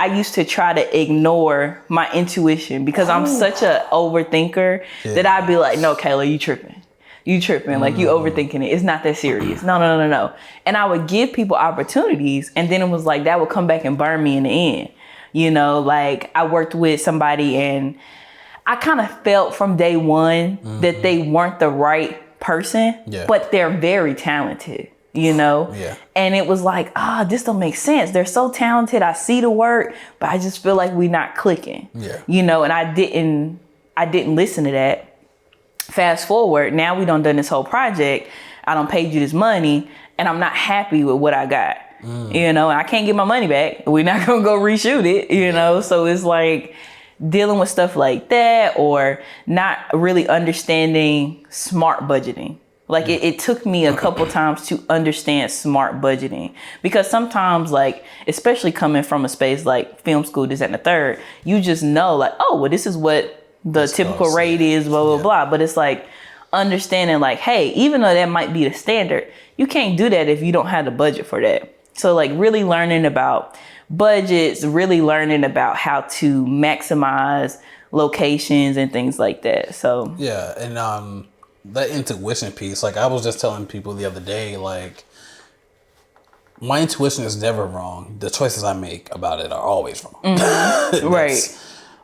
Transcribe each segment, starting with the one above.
I used to try to ignore my intuition because I'm such a overthinker that I'd be like, no, Kayla, you tripping. You tripping. Like, you overthinking it. It's not that serious. No. And I would give people opportunities, and then it was like, that would come back and burn me in the end. You know, like, I worked with somebody and I kind of felt from day one that they weren't the right person, but they're very talented, you know? Yeah. And it was like, this don't make sense. They're so talented. I see the work, but I just feel like we're not clicking. Yeah. You know, and I didn't listen to that. Fast forward, now we done this whole project. I done paid you this money and I'm not happy with what I got. You know, and I can't get my money back. We're not gonna go reshoot it, you know? So it's like dealing with stuff like that, or not really understanding smart budgeting. Like it took me a couple times to understand smart budgeting, because sometimes, like, especially coming from a space like film school, this, that, and the third, you just know, like, oh, well, this is what the typical rate is, blah, blah, blah. But it's like understanding, like, hey, even though that might be the standard, you can't do that if you don't have the budget for that. So, like, really learning about budgets, really learning about how to maximize locations and things like that. So yeah, and that intuition piece, like, I was just telling people the other day, like, my intuition is never wrong. The choices I make about it are always wrong. Right.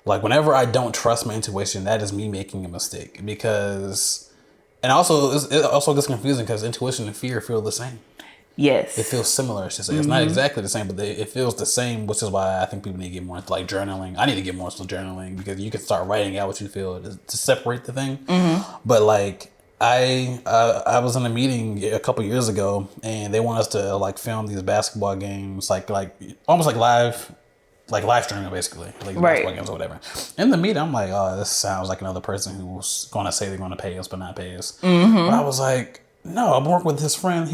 Like, whenever I don't trust my intuition, that is me making a mistake. Because, and also, it also gets confusing because intuition and fear feel the same. Yes. It feels similar, I should say. It's not exactly the same, but it feels the same, which is why I think people need to get more into, like, journaling. I need to get more into journaling because you can start writing out what you feel to separate the thing. But, like, I was in a meeting a couple years ago, and they want us to, like, film these basketball games, like almost like live streaming, basically, like basketball games or whatever. In the meeting, I'm like, oh, this sounds like another person who's going to say they're going to pay us but not pay us. But I was like, no, I'm working with his friend.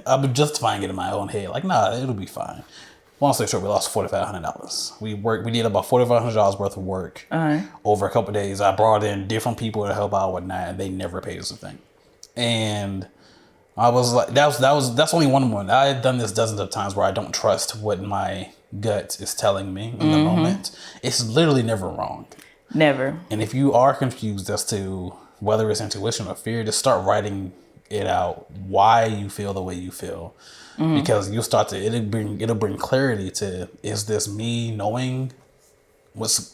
I'm justifying it in my own head. Like, nah, it'll be fine. Long story short, we lost $4,500. We did about $4,500 worth of work over a couple of days. I brought in different people to help out and whatnot, and they never paid us a thing. And I was like, that's only one. I had done this dozens of times where I don't trust what my gut is telling me in the moment. It's literally never wrong. Never. And if you are confused as to whether it's intuition or fear, just start writing it out why you feel the way you feel, because you'll start to it'll bring clarity to, is this me knowing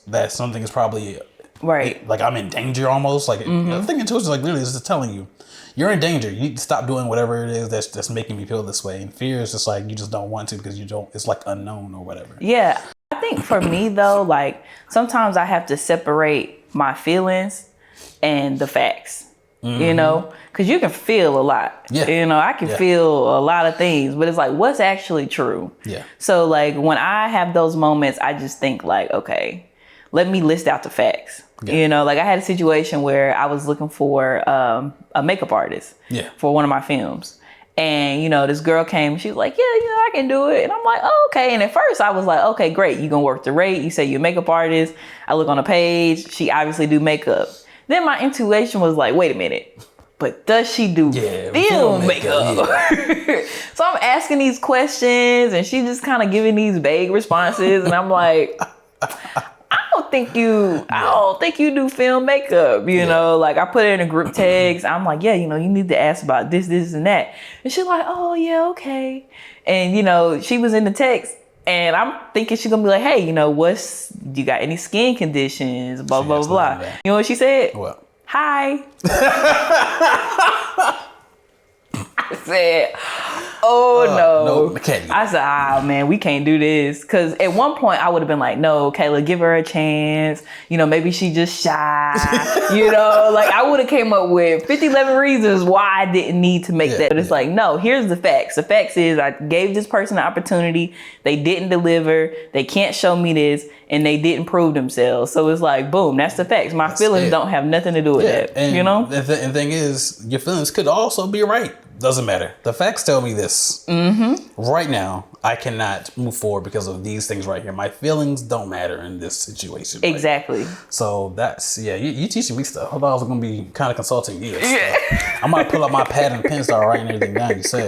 that something is probably right, like I'm in danger almost, like I think intuition is like literally just telling you you're in danger, you need to stop doing whatever it is that's making me feel this way. And fear is just like you just don't want to because you don't, it's like unknown or whatever. Yeah, I think for me though, like sometimes I have to separate my feelings and the facts. You know, because you can feel a lot. Yeah. You know, I can feel a lot of things, but it's like, what's actually true? Yeah. So like when I have those moments, I just think like, okay, let me list out the facts. Yeah. You know, like I had a situation where I was looking for a makeup artist for one of my films. And, you know, this girl came, she was like, yeah, you know, I can do it. And I'm like, oh, okay. And at first I was like, okay, great. You're going to work the rate. You say you're a makeup artist. I look on the page. She obviously do makeup. Then my intuition was like, wait a minute, but does she do film makeup? So I'm asking these questions and she just kind of giving these vague responses. And I'm like, I don't think you do film makeup, you know, like I put it in a group text. I'm like, yeah, you know, you need to ask about this, this and that. And she's like, oh yeah, okay. And you know, she was in the text. And I'm thinking she's gonna be like, hey, you know, you got any skin conditions, blah, blah, blah. You know what she said? What? Hi. I said, oh no. I said, man, we can't do this. Because at one point I would have been like, no, Kayla, give her a chance. You know, maybe she just shy. You know, like I would have came up with 11 reasons why I didn't need to make that. But it's like, no, here's the facts. The facts is I gave this person an opportunity. They didn't deliver. They can't show me this. And they didn't prove themselves. So it's like, boom, that's the facts. My feelings don't have nothing to do with that. And you know? The thing is, your feelings could also be right. Doesn't matter. The facts tell me this. Right now, I cannot move forward because of these things right here. My feelings don't matter in this situation. Exactly. Right? So that's, you teaching me stuff. I thought I was going to be kind of consulting you. I'm going to pull up my pad and pen, start writing everything down you say.